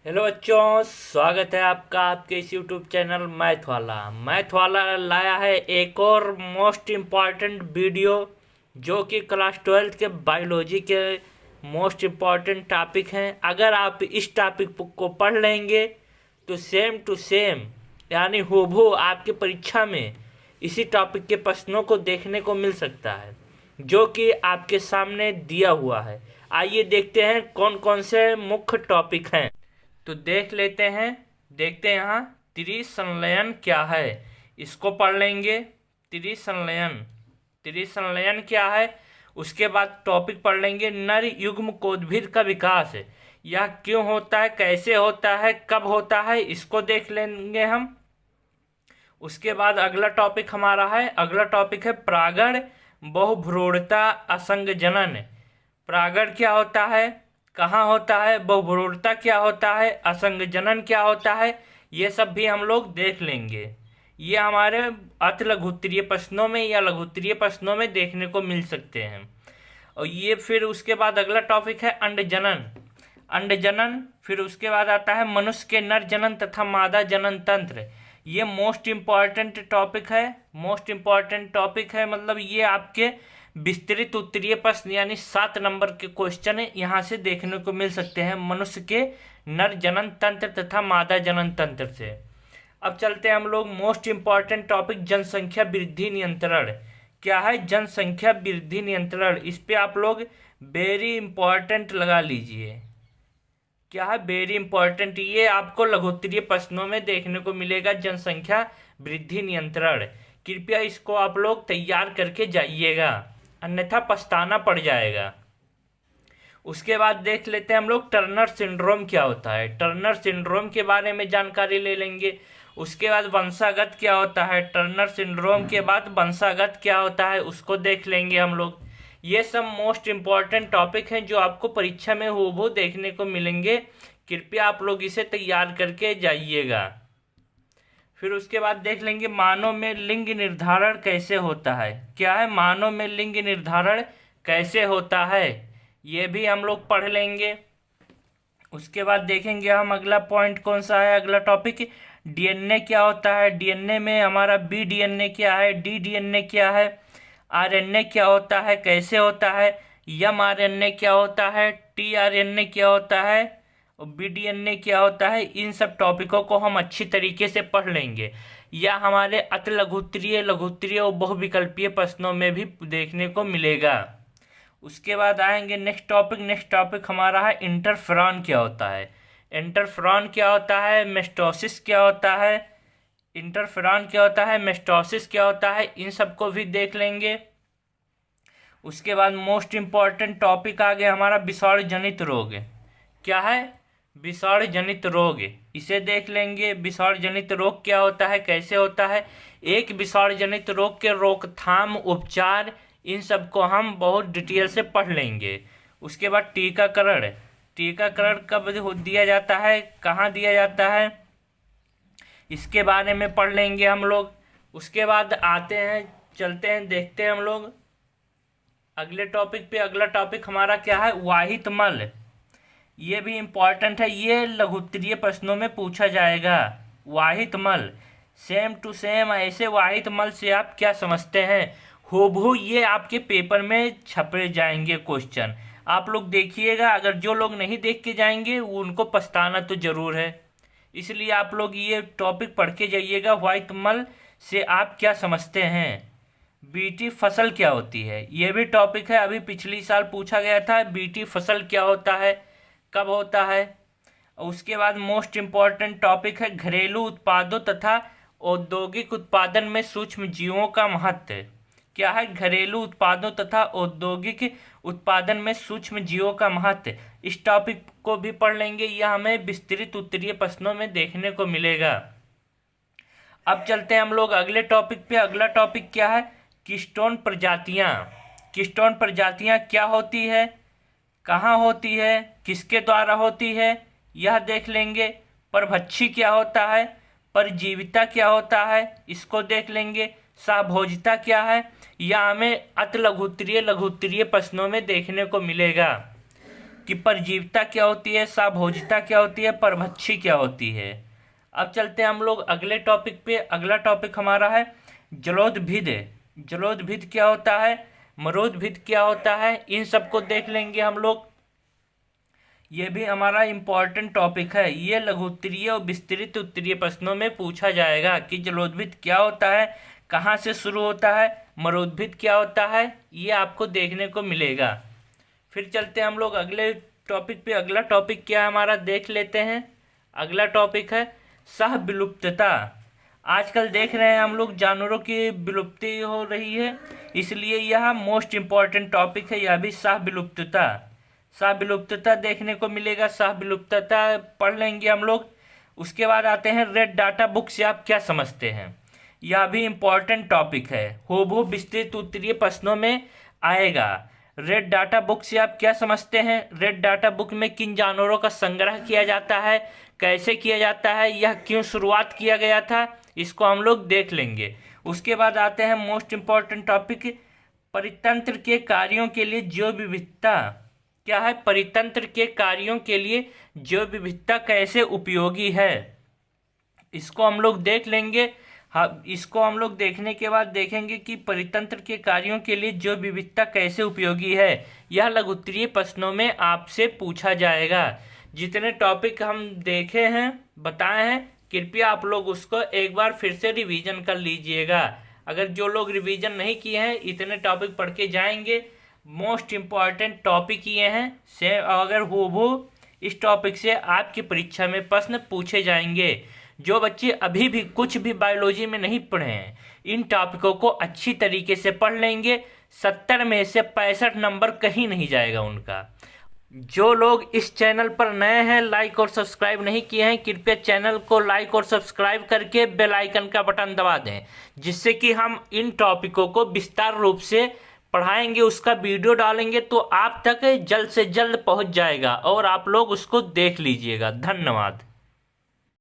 Hello बच्चों, स्वागत है आपका आपके इस यूट्यूब चैनल मैथ वाला लाया है एक और मोस्ट इम्पॉर्टेंट वीडियो जो कि क्लास 12th के बायोलॉजी के मोस्ट इम्पॉर्टेंट टॉपिक हैं। अगर आप इस टॉपिक को पढ़ लेंगे तो सेम टू सेम यानी हूबहू आपकी परीक्षा में इसी टॉपिक के प्रश्नों को देखने को मिल सकता है जो कि आपके सामने दिया हुआ है। आइए देखते हैं कौन कौन से मुख्य टॉपिक हैं। तो देख लेते हैं। देखते हैं यहाँ त्रिसंलयन क्या है, इसको पढ़ लेंगे। त्रिसंलयन त्रिसंलयन क्या है, उसके बाद टॉपिक पढ़ लेंगे नर युग्मकोद्भिद का विकास। यह क्यों होता है, कैसे होता है, कब होता है, इसको देख लेंगे हम। उसके बाद अगला टॉपिक हमारा है, अगला टॉपिक है प्रागण बहुभ्रूणता असंगजनन। प्रागण क्या होता है, कहाँ होता है, बहुभ्रूणता क्या होता है, असंगजनन क्या होता है, ये सब भी हम लोग देख लेंगे। ये हमारे अति लघुत्तरीय प्रश्नों में या लघुत्तरीय प्रश्नों में देखने को मिल सकते हैं। और ये फिर उसके बाद अगला टॉपिक है अंडजनन। अंडजनन फिर उसके बाद आता है मनुष्य के नर जनन तथा मादा जनन तंत्र। ये मोस्ट इम्पॉर्टेंट टॉपिक है। मोस्ट इम्पॉर्टेंट टॉपिक है मतलब ये आपके विस्तृत उत्तरीय प्रश्न यानी 7 नंबर के क्वेश्चन यहाँ से देखने को मिल सकते हैं मनुष्य के नर जनन तंत्र तथा मादा जनन तंत्र से। अब चलते हैं हम लोग मोस्ट इम्पॉर्टेंट टॉपिक जनसंख्या वृद्धि नियंत्रण। क्या है जनसंख्या वृद्धि नियंत्रण, इस पे आप लोग वेरी इंपॉर्टेंट लगा लीजिए। क्या है वेरी इंपॉर्टेंट, ये आपको लघुत्तरीय प्रश्नों में देखने को मिलेगा जनसंख्या वृद्धि नियंत्रण। कृपया इसको आप लोग तैयार करके जाइएगा, अन्यथा पछताना पड़ जाएगा। उसके बाद देख लेते हैं हम लोग टर्नर सिंड्रोम क्या होता है। टर्नर सिंड्रोम के बारे में जानकारी ले लेंगे। उसके बाद वंशागत क्या होता है, टर्नर सिंड्रोम के बाद वंशागत क्या होता है उसको देख लेंगे हम लोग। ये सब मोस्ट इम्पॉर्टेंट टॉपिक हैं जो आपको परीक्षा में हूबहू देखने को मिलेंगे। कृपया आप लोग इसे तैयार करके जाइएगा। फिर उसके बाद देख लेंगे मानव में लिंग निर्धारण कैसे होता है। क्या है मानव में लिंग निर्धारण कैसे होता है, ये भी हम लोग पढ़ लेंगे। उसके बाद देखेंगे हम अगला पॉइंट कौन सा है, अगला टॉपिक डीएनए क्या होता है। डीएनए में हमारा बी डीएनए क्या है, डी डीएनए क्या है, आरएनए क्या होता है, कैसे होता है, एमआरएनए क्या होता है, टीआरएनए क्या होता है और बीडीएनए क्या होता है। इन सब टॉपिकों को हम अच्छी तरीके से पढ़ लेंगे। यह हमारे अति लघुत्तरीय लघुत्तरीय और बहुविकल्पीय प्रश्नों में भी देखने को मिलेगा। उसके बाद आएंगे नेक्स्ट टॉपिक हमारा है इंटरफेरॉन क्या होता है। इंटरफेरॉन क्या होता है, मेस्टोसिस क्या होता है, इंटरफेरॉन क्या होता है, मेस्टोसिस क्या होता है, इन सबको भी देख लेंगे। उसके बाद मोस्ट इम्पॉर्टेंट टॉपिक आ गया हमारा विषाणु जनित रोग। क्या है विषाणु जनित रोग, इसे देख लेंगे। विषाणु जनित रोग क्या होता है, कैसे होता है, एक विषाणु जनित रोग के रोकथाम, उपचार, इन सब को हम बहुत डिटेल से पढ़ लेंगे। उसके बाद टीकाकरण, टीकाकरण कब दिया जाता है, कहाँ दिया जाता है, इसके बारे में पढ़ लेंगे हम लोग। उसके बाद आते हैं, चलते हैं, देखते हैं हम लोग अगले टॉपिक पे। अगला टॉपिक हमारा क्या है वाहित मल। ये भी इम्पॉर्टेंट है, ये लघुत्तरीय प्रश्नों में पूछा जाएगा। वाहित मल सेम टू सेम ऐसे वाहित मल से आप क्या समझते हैं, हूबहू ये आपके पेपर में छपे जाएंगे क्वेश्चन। आप लोग देखिएगा, अगर जो लोग नहीं देख के जाएंगे उनको पछताना तो जरूर है। इसलिए आप लोग ये टॉपिक पढ़ के जाइएगा, वाहित मल से आप क्या समझते हैं। बीटी फसल क्या होती है, ये भी टॉपिक है, अभी पिछली साल पूछा गया था। बीटी फसल क्या होता है, कब होता है। उसके बाद मोस्ट इम्पॉर्टेंट टॉपिक है घरेलू उत्पादों तथा औद्योगिक उत्पादन में सूक्ष्म जीवों का महत्व। क्या है घरेलू उत्पादों तथा औद्योगिक उत्पादन में सूक्ष्म जीवों का महत्व, इस टॉपिक को भी पढ़ लेंगे। यह हमें विस्तृत उत्तरीय प्रश्नों में देखने को मिलेगा। अब चलते हैं हम लोग अगले टॉपिक पे। अगला टॉपिक क्या है कीस्टोन प्रजातियां। कीस्टोन प्रजातियां क्या होती है, कहाँ होती है, किसके द्वारा होती है, यह देख लेंगे। परभक्षी क्या होता है, परजीविता क्या होता है, इसको देख लेंगे। सहभोजिता क्या है, यह हमें अति लघुत्तरीय लघुत्तरीय प्रश्नों में देखने को मिलेगा। कि परजीविता क्या होती है, साभोजिता क्या होती है, परभक्षी क्या होती है। अब चलते हैं हम लोग अगले टॉपिक पे। अगला टॉपिक हमारा है जलोदभिद। जलोदभिद क्या होता है, मरोदभिद क्या होता है, इन सबको देख लेंगे हम लोग। ये भी हमारा इम्पॉर्टेंट टॉपिक है। ये लघुत्तरीय और विस्तृत उत्तरीय प्रश्नों में पूछा जाएगा कि जलोदभिद क्या होता है, कहाँ से शुरू होता है, मरोदभिद क्या होता है, ये आपको देखने को मिलेगा। फिर चलते हैं हम लोग अगले टॉपिक पे। अगला टॉपिक क्या हमारा देख लेते हैं। अगला टॉपिक है सह विलुप्तता। आजकल देख रहे हैं हम लोग जानवरों की विलुप्ति हो रही है, इसलिए यह मोस्ट इम्पॉर्टेंट टॉपिक है। यह भी सह विलुप्तता, सह विलुप्तता देखने को मिलेगा। सह विलुप्तता पढ़ लेंगे हम लोग। उसके बाद आते हैं रेड डाटा बुक से आप क्या समझते हैं। यह भी इम्पॉर्टेंट टॉपिक है, हूबहू विस्तृत उत्तरीय प्रश्नों में आएगा। रेड डाटा बुक से आप क्या समझते हैं, रेड डाटा बुक में किन जानवरों का संग्रह किया जाता है, कैसे किया जाता है, यह क्यों शुरुआत किया गया था, इसको हम लोग देख लेंगे। उसके बाद आते हैं मोस्ट इम्पॉर्टेंट टॉपिक परितंत्र के कार्यों के लिए जैव विविधता। क्या है, परितंत्र के कार्यों के लिए जैव विविधता कैसे उपयोगी है, इसको हम लोग देख लेंगे। हाँ, इसको हम लोग देखने के बाद देखेंगे कि परितंत्र के कार्यों के लिए जैव विविधता कैसे उपयोगी है। यह लघुत्तरीय प्रश्नों में आपसे पूछा जाएगा। जितने टॉपिक हम देखे हैं, बताए हैं, कृपया आप लोग उसको एक बार फिर से रिवीजन कर लीजिएगा। अगर जो लोग रिवीजन नहीं किए हैं, इतने टॉपिक पढ़ के जाएंगे। मोस्ट इम्पॉर्टेंट टॉपिक ये हैं से अगर हूबहू इस टॉपिक से आपकी परीक्षा में प्रश्न पूछे जाएंगे। जो बच्चे अभी भी कुछ भी बायोलॉजी में नहीं पढ़े हैं, इन टॉपिकों को अच्छी तरीके से पढ़ लेंगे। 70 में से 65 नंबर कहीं नहीं जाएगा उनका। जो लोग इस चैनल पर नए हैं, लाइक और सब्सक्राइब नहीं किए हैं, कृपया चैनल को लाइक और सब्सक्राइब करके बेल आइकन का बटन दबा दें, जिससे कि हम इन टॉपिकों को विस्तार रूप से पढ़ाएंगे, उसका वीडियो डालेंगे तो आप तक जल्द से जल्द पहुंच जाएगा और आप लोग उसको देख लीजिएगा। धन्यवाद।